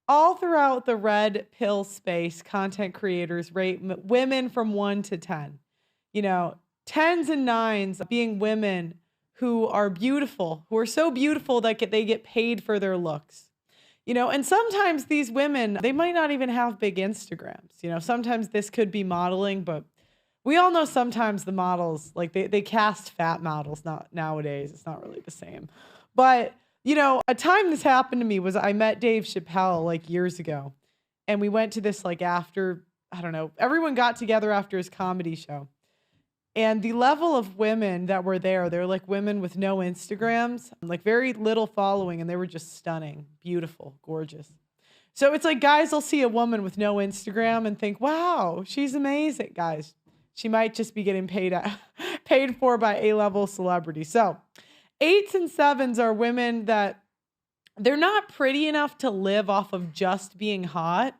All throughout the red pill space, content creators rate women from 1 to 10. You know, 10s and 9s being women who are beautiful, who are so beautiful that they get paid for their looks. And sometimes these women, they might not even have big Instagrams. Sometimes this could be modeling, but we all know sometimes the models, like they cast fat models not nowadays. It's not really the same. But, a time this happened to me was I met Dave Chappelle like years ago. And we went to this like after, I don't know, everyone got together after his comedy show. And the level of women that were there, they're like women with no Instagrams, like very little following, and they were just stunning, beautiful, gorgeous. So it's like guys will see a woman with no Instagram and think, wow, she's amazing. Guys, she might just be getting paid for by A-level celebrities. So 8s and 7s are women that they're not pretty enough to live off of just being hot,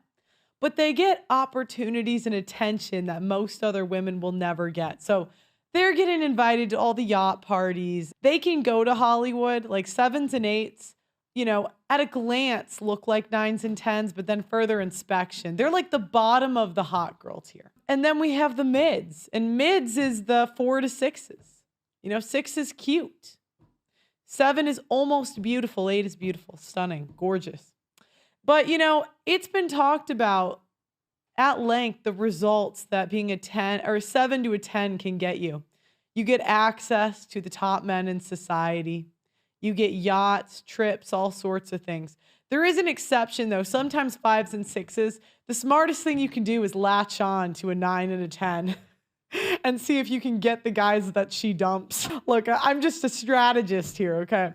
but they get opportunities and attention that most other women will never get. So they're getting invited to all the yacht parties. They can go to Hollywood, like 7s and 8s, at a glance look like 9s and 10s, but then further inspection, they're like the bottom of the hot girl tier. And then we have the mids, and mids is the 4 to 6s. 6 is cute. 7 is almost beautiful. 8 is beautiful, stunning, gorgeous. But, it's been talked about at length the results that being a 10 or a 7 to a 10 can get you. You get access to the top men in society. You get yachts, trips, all sorts of things. There is an exception, though. Sometimes 5s and 6s, the smartest thing you can do is latch on to a 9 and a 10 and see if you can get the guys that she dumps. Look, I'm just a strategist here, okay?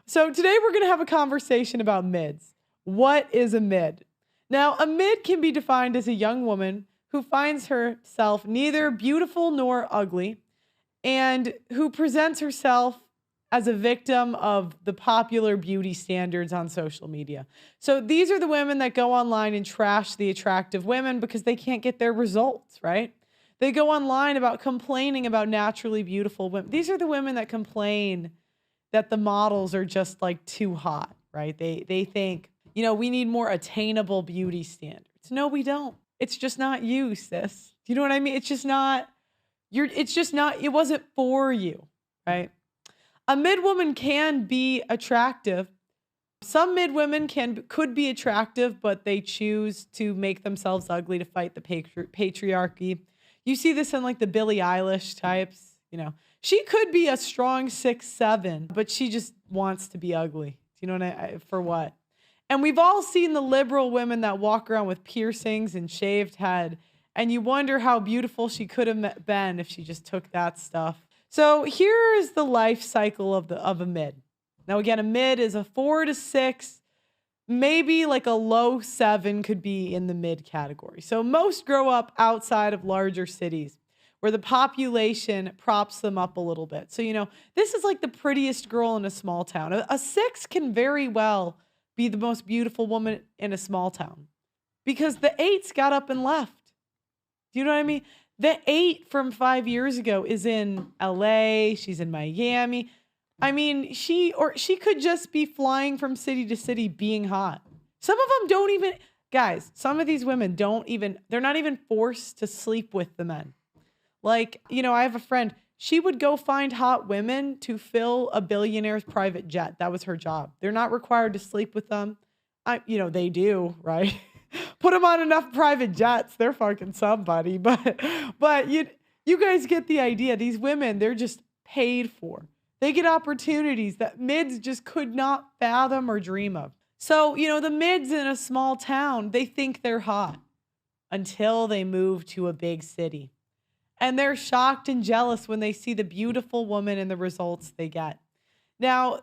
So today we're going to have a conversation about mids. What is a mid? Now, a mid can be defined as a young woman who finds herself neither beautiful nor ugly and who presents herself as a victim of the popular beauty standards on social media. So these are the women that go online and trash the attractive women because they can't get their results, right? They go online about complaining about naturally beautiful women. These are the women that complain that the models are just like too hot, right? They think, we need more attainable beauty standards. No, we don't. It's just not you, sis. Do you know what I mean? It's just not, it wasn't for you, right? A mid woman can be attractive. Some mid women could be attractive, but they choose to make themselves ugly to fight the patriarchy. You see this in like the Billie Eilish types, She could be a strong 6'7", but she just wants to be ugly. Do you know what for what? And we've all seen the liberal women that walk around with piercings and shaved head, and you wonder how beautiful she could have been if she just took that stuff. So here is the life cycle of a mid. Now again, a mid is a 4 to 6, maybe like a low 7 could be in the mid category. So most grow up outside of larger cities where the population props them up a little bit. So, this is like the prettiest girl in a small town. A 6 can very well be the most beautiful woman in a small town because the 8s got up and left. Do you know what I mean? The 8 from 5 years ago is in LA. She's in Miami. I mean, she could just be flying from city to city being hot. Some of them don't even, guys, some of these women they're not even forced to sleep with the men. Like, I have a friend, she would go find hot women to fill a billionaire's private jet. That was her job. They're not required to sleep with them. They do, right? Put them on enough private jets. They're fucking somebody. But you guys get the idea. These women, they're just paid for. They get opportunities that mids just could not fathom or dream of. So, the mids in a small town, they think they're hot until they move to a big city. And they're shocked and jealous when they see the beautiful woman and the results they get. Now,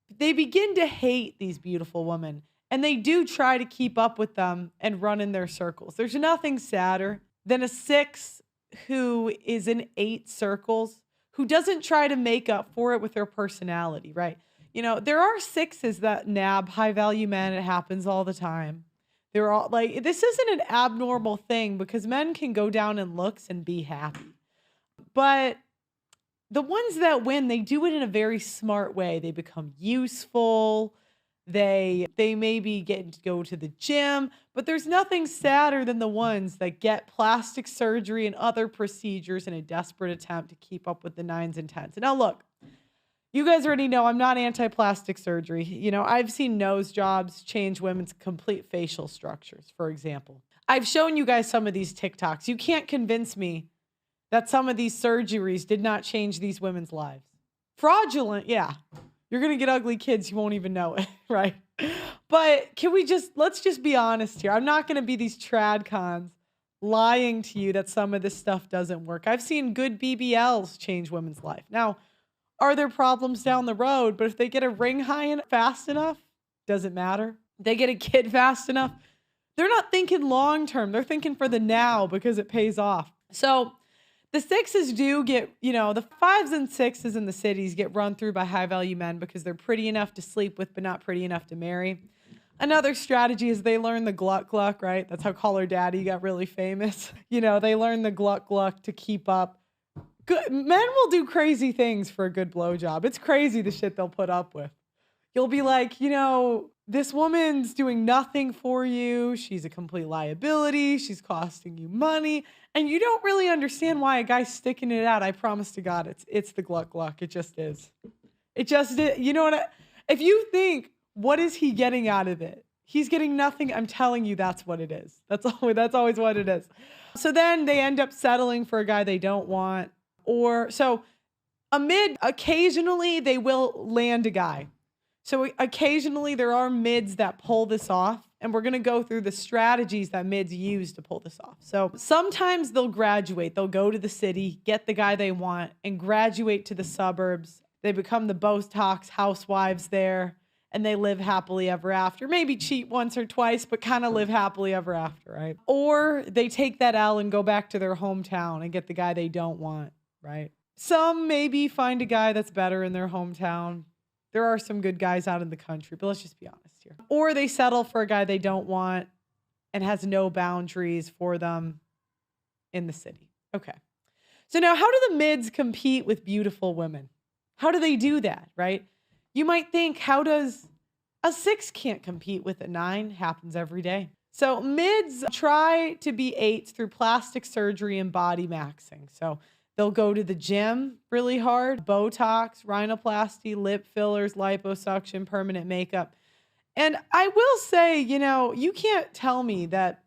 they begin to hate these beautiful women, and they do try to keep up with them and run in their circles. There's nothing sadder than a 6 who is in 8 circles, who doesn't try to make up for it with their personality, right? There are 6s that nab high-value men. It happens all the time. They're all like, this isn't an abnormal thing because men can go down in looks and be happy. But the ones that win, they do it in a very smart way. They become useful. They maybe get to go to the gym, but there's nothing sadder than the ones that get plastic surgery and other procedures in a desperate attempt to keep up with the nines and tens. Now, look, you guys already know I'm not anti-plastic surgery. I've seen nose jobs change women's complete facial structures, for example. I've shown you guys some of these TikToks. You can't convince me that some of these surgeries did not change these women's lives. Fraudulent, yeah. You're going to get ugly kids, you won't even know it, right? But let's just be honest here. I'm not going to be these trad cons lying to you that some of this stuff doesn't work. I've seen good BBLs change women's life. Now, are there problems down the road? But if they get a ring high fast enough, doesn't matter. They get a kid fast enough. They're not thinking long term. They're thinking for the now because it pays off. So the sixes do get, the fives and sixes in the cities get run through by high value men because they're pretty enough to sleep with, but not pretty enough to marry. Another strategy is they learn the gluck gluck, right? That's how Call Her Daddy got really famous. They learn the gluck gluck to keep up. Good men will do crazy things for a good blowjob. It's crazy the shit they'll put up with. You'll be like, this woman's doing nothing for you. She's a complete liability. She's costing you money. And you don't really understand why a guy's sticking it out. I promise to God, it's the gluck gluck. It just is. It just is. You know what? If you think, what is he getting out of it? He's getting nothing. I'm telling you, that's what it is. That's always what it is. So then they end up settling for a guy they don't want. Occasionally they will land a guy. So occasionally there are mids that pull this off, and we're going to go through the strategies that mids use to pull this off. So sometimes they'll graduate. They'll go to the city, get the guy they want, and graduate to the suburbs. They become the Botox housewives there, and they live happily ever after. Maybe cheat once or twice, but kind of live happily ever after, right? Or they take that L and go back to their hometown and get the guy they don't want, right? Some maybe find a guy that's better in their hometown. There are some good guys out in the country, but let's just be honest here. Or they settle for a guy they don't want and has no boundaries for them in the city. Okay. So now how do the mids compete with beautiful women? How do they do that, right? You might think, how does a 6 can't compete with a 9? Happens every day. So mids try to be 8s through plastic surgery and body maxing. So they'll go to the gym really hard, Botox, rhinoplasty, lip fillers, liposuction, permanent makeup. And I will say, you can't tell me that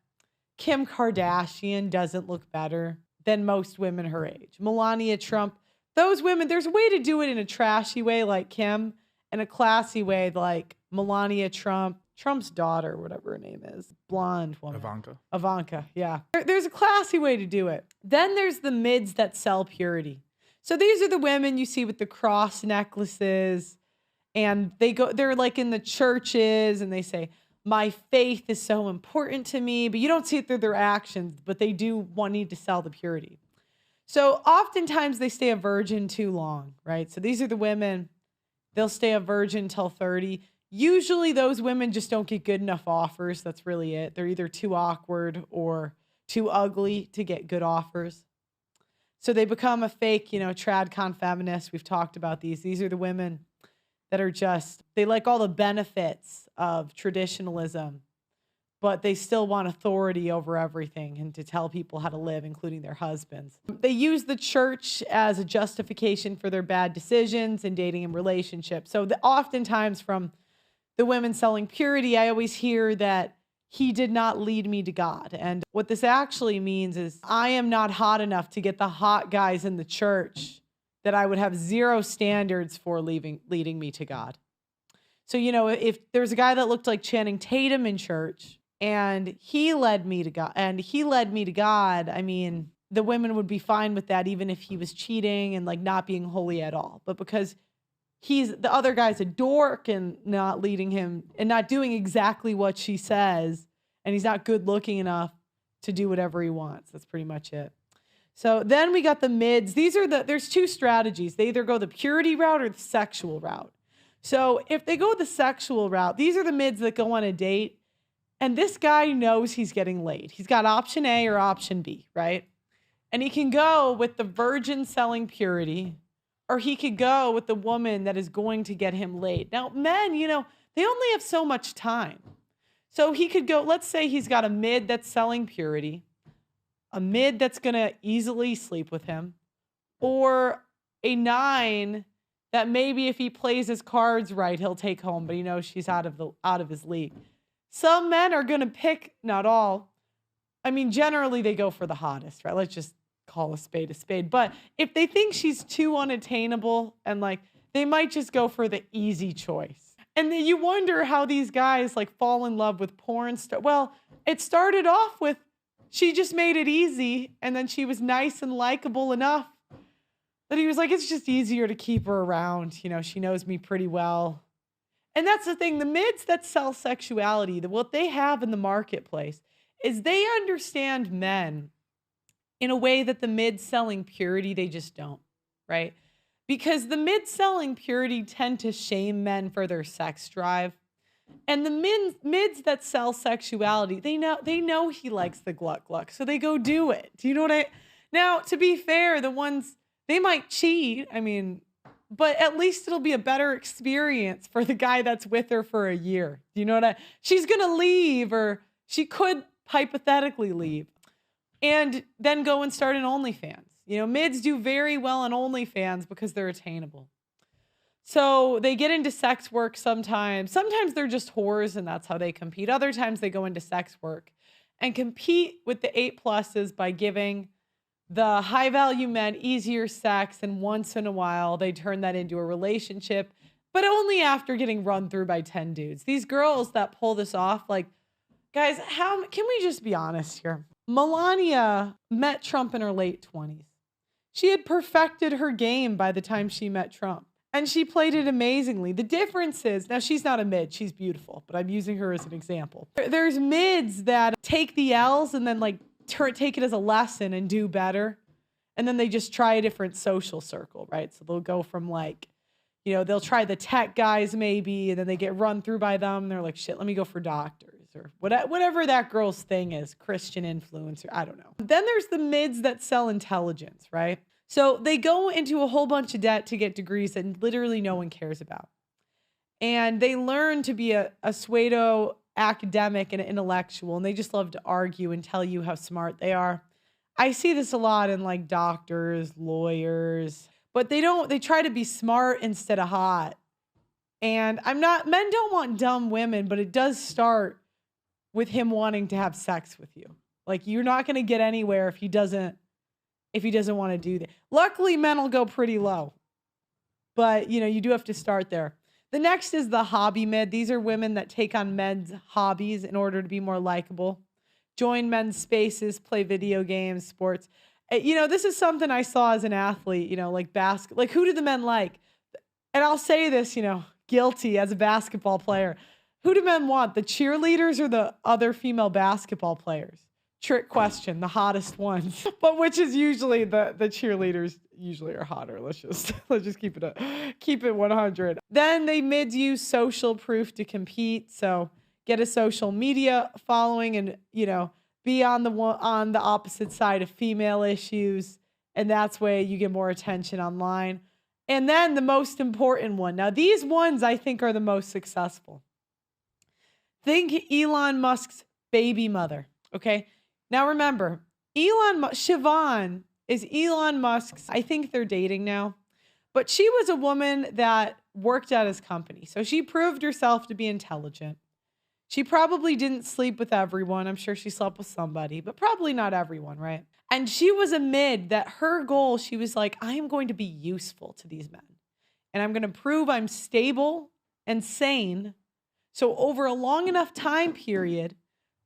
Kim Kardashian doesn't look better than most women her age. Melania Trump, those women, there's a way to do it in a trashy way like Kim and a classy way like Melania Trump, Trump's daughter, whatever her name is, blonde woman. Ivanka, yeah. There's a classy way to do it. Then there's the mids that sell purity. So these are the women you see with the cross necklaces, and they're like in the churches and they say, my faith is so important to me, but you don't see it through their actions, but they do need to sell the purity. So oftentimes they stay a virgin too long, right? So these are the women, they'll stay a virgin till 30. Usually those women just don't get good enough offers. That's really it. They're either too awkward or too ugly to get good offers. So they become a fake, tradcon feminist. We've talked about these. These are the women that are they like all the benefits of traditionalism, but they still want authority over everything and to tell people how to live, including their husbands. They use the church as a justification for their bad decisions in dating and relationships. So oftentimes from the women selling purity, I always hear that he did not lead me to God. And what this actually means is I am not hot enough to get the hot guys in the church that I would have zero standards for leading me to God. So, if there's a guy that looked like Channing Tatum in church and he led me to God, I mean, the women would be fine with that even if he was cheating and not being holy at all. But because the other guy's a dork and not leading him and not doing exactly what she says, and he's not good looking enough to do whatever he wants. That's pretty much it. So then we got the mids. There's two strategies. They either go the purity route or the sexual route. So if they go the sexual route, these are the mids that go on a date, and this guy knows he's getting laid. He's got option A or option B, right? And he can go with the virgin selling purity, or he could go with the woman that is going to get him laid. Now, men, They only have so much time. So he could go, let's say he's got a mid that's selling purity, a mid that's going to easily sleep with him, or a 9 that maybe if he plays his cards right, he'll take home, but he knows she's out of his league. Some men are going to pick, not all. I mean, generally they go for the hottest, right? Let's just call a spade a spade. But if they think she's too unattainable and like, they might just go for the easy choice. And then you wonder how these guys like fall in love with porn stars. Well, it started off with she just made it easy, and then she was nice and likable enough that he was like, it's just easier to keep her around. You know, she knows me pretty well. And that's the thing, the mids that sell sexuality, what they have in the marketplace is they understand men in a way that the mids selling purity, they just don't, right? Because the mids selling purity tend to shame men for their sex drive. And the mids that sell sexuality, they know he likes the gluck gluck, so they go do it. Do you know what Now, to be fair, the ones, they might cheat, I mean, but at least it'll be a better experience for the guy that's with her for a year. Do you know what she's going to leave, or she could hypothetically leave and then go and start an OnlyFans. You know, mids do very well on OnlyFans because they're attainable. So they get into sex work sometimes. Sometimes they're just whores and that's how they compete. Other times they go into sex work and compete with the 8+s by giving the high value men easier sex. And once in a while, they turn that into a relationship, but only after getting run through by 10 dudes. These girls that pull this off, like, guys, how can we just be honest here? Melania met Trump in her late 20s. She had perfected her game by the time she met Trump. And she played it amazingly. The difference is, now she's not a mid, she's beautiful, but I'm using her as an example. There's mids that take the L's and then like take it as a lesson and do better. And then they just try a different social circle, right? So they'll go from like, you know, they'll try the tech guys maybe, and then they get run through by them. And they're like, shit, let me go for doctors or whatever that girl's thing is, Christian influencer, I don't know. Then there's the mids that sell intelligence, right? So they go into a whole bunch of debt to get degrees that literally no one cares about. And they learn to be a pseudo academic and intellectual, and they just love to argue and tell you how smart they are. I see this a lot in like doctors, lawyers, but they try to be smart instead of hot. And men don't want dumb women, but it does start with him wanting to have sex with you. Like, you're not going to get anywhere if he doesn't want to do that. Luckily, men will go pretty low, but you know, you do have to start there. The next is the hobby mid. These are women that take on men's hobbies in order to be more likable, join men's spaces, play video games, sports. You know, this is something I saw as an athlete, you know, like like who do the men like? And I'll say this, you know, guilty as a basketball player. Who do men want? The cheerleaders or the other female basketball players? Trick question, the hottest ones, but which is usually the cheerleaders usually are hotter. Let's just keep it 100. Then they mids use social proof to compete. So get a social media following and, you know, be on the opposite side of female issues. And that's where you get more attention online. And then the most important one. Now, these ones I think are the most successful. Think Elon Musk's baby mother. Okay. Now remember, Siobhan is Elon Musk's, I think they're dating now, but she was a woman that worked at his company. So she proved herself to be intelligent. She probably didn't sleep with everyone. I'm sure she slept with somebody, but probably not everyone, right? And she was a mid that her goal, she was like, I am going to be useful to these men. And I'm going to prove I'm stable and sane. So over a long enough time period,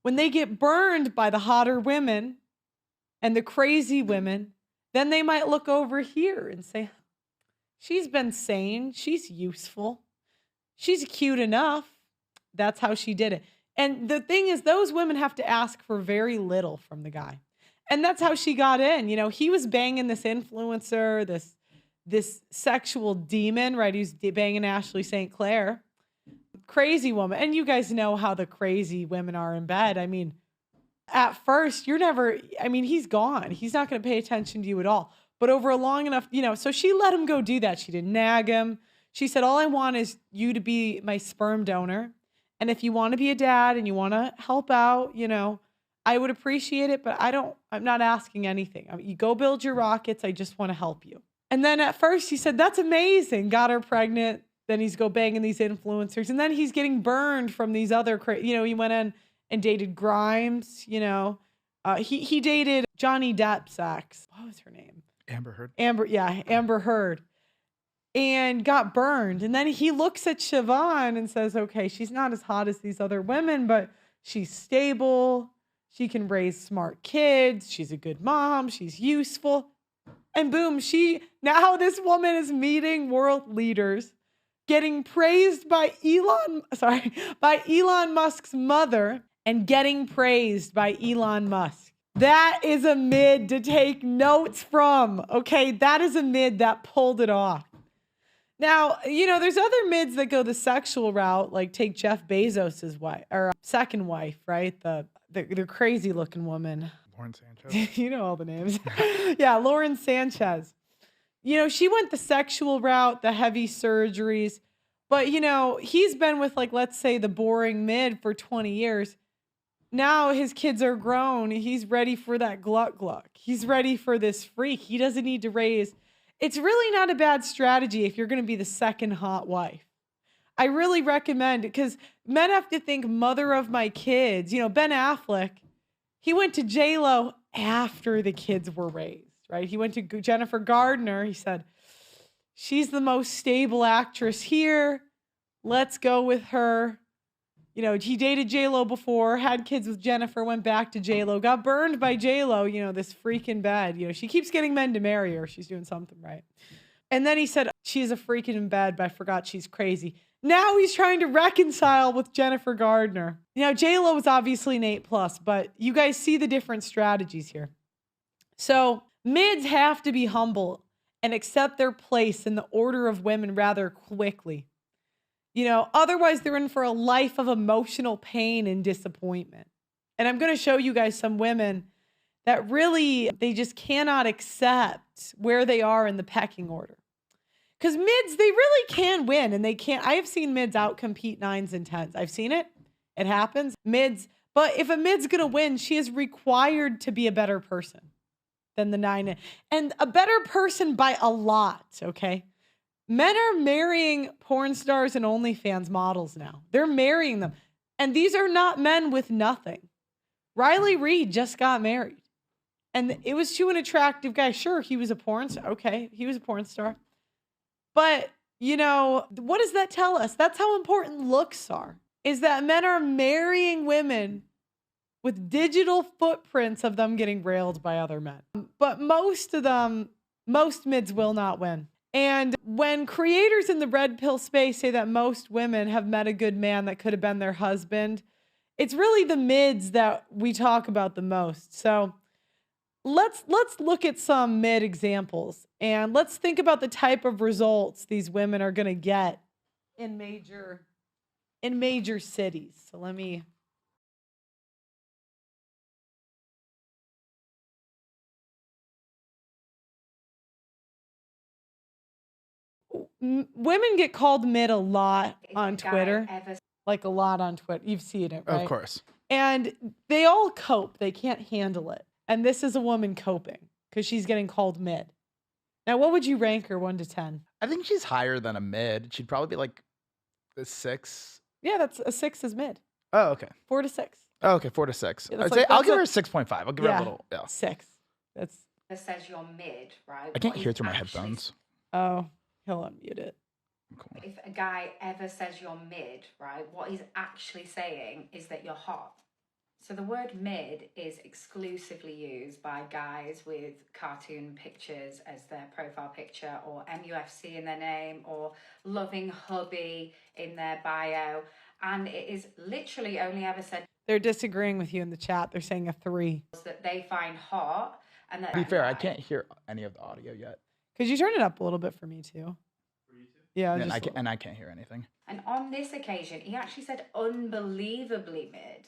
when they get burned by the hotter women and the crazy women, then they might look over here and say, she's been sane. She's useful. She's cute enough. That's how she did it. And the thing is, those women have to ask for very little from the guy. And that's how she got in. You know, he was banging this influencer, this sexual demon, right? He's banging Ashley St. Clair. Crazy woman. And you guys know how the crazy women are in bed. I mean, at first he's gone. He's not going to pay attention to you at all. But over a long enough, you know, so she let him go do that. She didn't nag him. She said, all I want is you to be my sperm donor. And if you want to be a dad and you want to help out, I would appreciate it, but I'm not asking anything. I mean, you go build your rockets. I just want to help you. And then at first he said, that's amazing. Got her pregnant. Then he's go banging these influencers. And then he's getting burned from these other, he went in and dated Grimes, he dated Johnny Depp's ex. What was her name? Amber Heard. Amber Heard. And got burned. And then he looks at Siobhan and says, okay, she's not as hot as these other women, but she's stable. She can raise smart kids. She's a good mom. She's useful. And boom, now this woman is meeting world leaders, getting praised by Elon Musk's mother and getting praised by Elon Musk. That is a mid to take notes from. Okay, that is a mid that pulled it off. Now, there's other mids that go the sexual route, like take Jeff Bezos's wife or second wife, right? The crazy looking woman. Lauren Sanchez. You know all the names. Yeah, Lauren Sanchez. She went the sexual route, the heavy surgeries, but he's been with let's say the boring mid for 20 years. Now his kids are grown. He's ready for that gluck. He's ready for this freak. He doesn't need to raise. It's really not a bad strategy if you're going to be the second hot wife. I really recommend it because men have to think mother of my kids. Ben Affleck, he went to J-Lo after the kids were raised, right? He went to Jennifer Gardner. He said, she's the most stable actress here. Let's go with her. He dated J-Lo before, had kids with Jennifer, went back to J-Lo, got burned by J-Lo, this freak in bed. She keeps getting men to marry her. She's doing something right. And then he said, she's a freak in bed, but I forgot she's crazy. Now he's trying to reconcile with Jennifer Gardner. J-Lo is obviously an 8+, but you guys see the different strategies here. So mids have to be humble and accept their place in the order of women rather quickly. Otherwise they're in for a life of emotional pain and disappointment. And I'm going to show you guys some women that really, they just cannot accept where they are in the pecking order. Because mids, they really can win and they can't. I have seen mids outcompete 9s and 10s. I've seen it. It happens. Mids. But if a mid's going to win, she is required to be a better person than the 9. And a better person by a lot, okay? Men are marrying porn stars and OnlyFans models now. They're marrying them. And these are not men with nothing. Riley Reid just got married. And it was to an attractive guy. Sure, he was a porn star. Okay, he was a porn star. But, what does that tell us? That's how important looks are. Is that men are marrying women with digital footprints of them getting railed by other men. But most mids will not win. And when creators in the red pill space say that most women have met a good man that could have been their husband, it's really the mids that we talk about the most. So let's look at some mid examples and let's think about the type of results these women are going to get in major cities. So women get called mid a lot on Twitter. Like a lot on Twitter. You've seen it, right? Of course. And they all cope. They can't handle it. And this is a woman coping because she's getting called mid. Now, what would you rank her 1 to 10? I think she's higher than a mid. She'd probably be like a 6. Yeah, that's a 6 is mid. Oh, okay. 4 to 6. Oh, okay, 4 to 6. Yeah, I'll give her a 6.5. I'll give her a little. Yeah. 6. That's. It says you're mid, right? I can't hear through my headphones. Oh, he'll unmute it. Cool. If a guy ever says you're mid, right, what he's actually saying is that you're hot. So the word mid is exclusively used by guys with cartoon pictures as their profile picture, or MUFC in their name, or loving hubby in their bio. And it is literally only ever said. They're disagreeing with you in the chat. They're saying a 3. That they find hot. And that, to be fair, I can't hear any of the audio yet. Could you turn it up a little bit for me too? For you too? Yeah. And I can't hear anything. And on this occasion, he actually said unbelievably mid.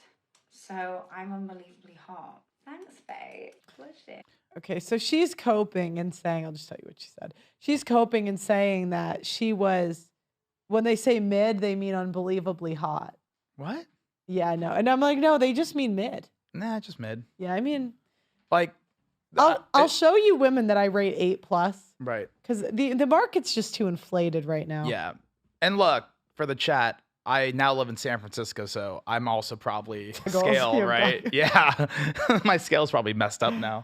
So I'm unbelievably hot. Thanks, babe. Blushing. Okay, so she's coping and saying, I'll just tell you what she said. She's coping and saying that she was When they say mid, they mean unbelievably hot. What? Yeah, I know. And I'm like, no, they just mean mid. Nah, just mid. Yeah, I mean, Like, I'll show you women that I rate 8+. right. Because the market's just too inflated right now. Yeah. And look, for the chat, I now live in San Francisco, so I'm also probably scale, yeah, right? Yeah. My scale's probably messed up now.